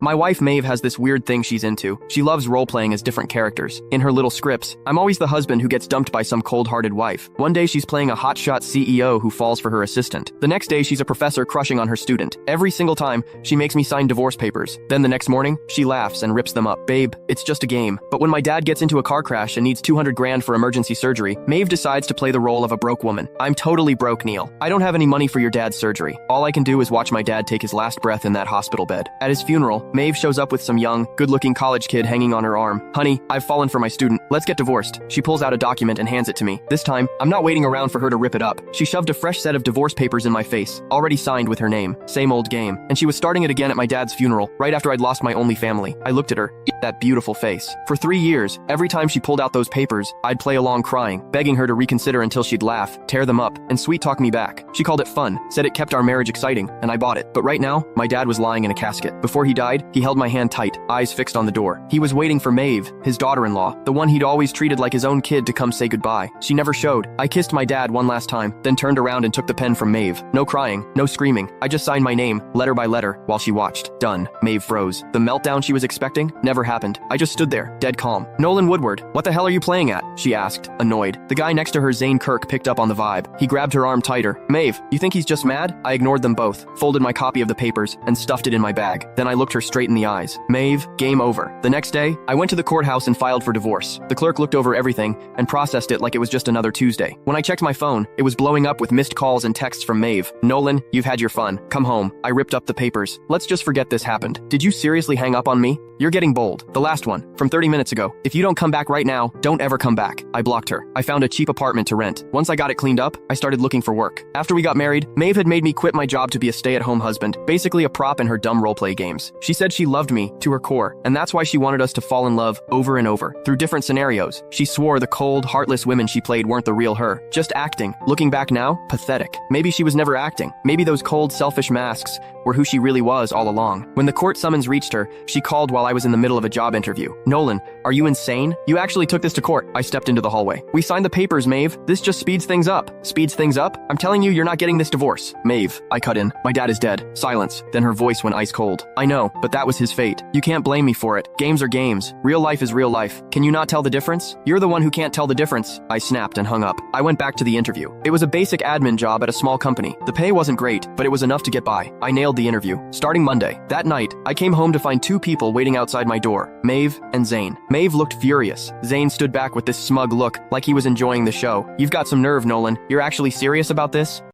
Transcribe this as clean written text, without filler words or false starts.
My wife Maeve has this weird thing she's into. She loves role-playing as different characters. In her little scripts, I'm always the husband who gets dumped by some cold-hearted wife. One day she's playing a hotshot CEO who falls for her assistant. The next day she's a professor crushing on her student. Every single time, she makes me sign divorce papers. Then the next morning, she laughs and rips them up. Babe, it's just a game. But when my dad gets into a car crash and needs 200 grand for emergency surgery, Maeve decides to play the role of a broke woman. I'm totally broke, Neil. I don't have any money for your dad's surgery. All I can do is watch my dad take his last breath in that hospital bed. At his funeral, Maeve shows up with some young, good-looking college kid hanging on her arm. Honey, I've fallen for my student. Let's get divorced. She pulls out a document and hands it to me. This time, I'm not waiting around for her to rip it up. She shoved a fresh set of divorce papers in my face, already signed with her name. Same old game. And she was starting it again at my dad's funeral, right after I'd lost my only family. I looked at her. That beautiful face. For 3 years, every time she pulled out those papers, I'd play along crying, begging her to reconsider until she'd laugh, tear them up, and sweet-talk me back. She called it fun, said it kept our marriage exciting, and I bought it. But right now, my dad was lying in a casket. Before he died, he held my hand tight, eyes fixed on the door. He was waiting for Maeve, his daughter-in-law, the one he'd always treated like his own kid, to come say goodbye. She never showed. I kissed my dad one last time, then turned around and took the pen from Maeve. No crying, no screaming. I just signed my name, letter by letter, while she watched. Done. Maeve froze. The meltdown she was expecting never happened. I just stood there, dead calm. Nolan Woodward, what the hell are you playing at? She asked, annoyed. The guy next to her, Zane Kirk, picked up on the vibe. He grabbed her arm tighter. Maeve, you think he's just mad? I ignored them both, folded my copy of the papers, and stuffed it in my bag. Then I looked her straight in the eyes. Maeve, game over. The next day, I went to the courthouse and filed for divorce. The clerk looked over everything and processed it like it was just another Tuesday. When I checked my phone, it was blowing up with missed calls and texts from Maeve. Nolan, you've had your fun. Come home. I ripped up the papers. Let's just forget this happened. Did you seriously hang up on me? You're getting bold. The last one, from 30 minutes ago. If you don't come back right now, don't ever come back. I blocked her. I found a cheap apartment to rent. Once I got it cleaned up, I started looking for work. After we got married, Maeve had made me quit my job to be a stay-at-home husband, basically a prop in her dumb roleplay games. She said she loved me to her core, and that's why she wanted us to fall in love over and over, through different scenarios. She swore the cold, heartless women she played weren't the real her, just acting. Looking back now, pathetic. Maybe she was never acting. Maybe those cold, selfish masks were who she really was all along. When the court summons reached her, she called while I was in the middle of a job interview. Nolan, are you insane? You actually took this to court. I stepped into the hallway. We signed the papers, Maeve. This just speeds things up. Speeds things up? I'm telling you, you're not getting this divorce. Maeve, I cut in. My dad is dead. Silence. Then her voice went ice cold. I know, but that was his fate. You can't blame me for it. Games are games. Real life is real life. Can you not tell the difference? You're the one who can't tell the difference. I snapped and hung up. I went back to the interview. It was a basic admin job at a small company. The pay wasn't great, but it was enough to get by. I nailed the interview. Starting Monday. That night, I came home to find 2 people waiting outside my door, Maeve and Zane. Maeve looked furious. Zane stood back with this smug look, like he was enjoying the show. You've got some nerve, Nolan. You're actually serious about this?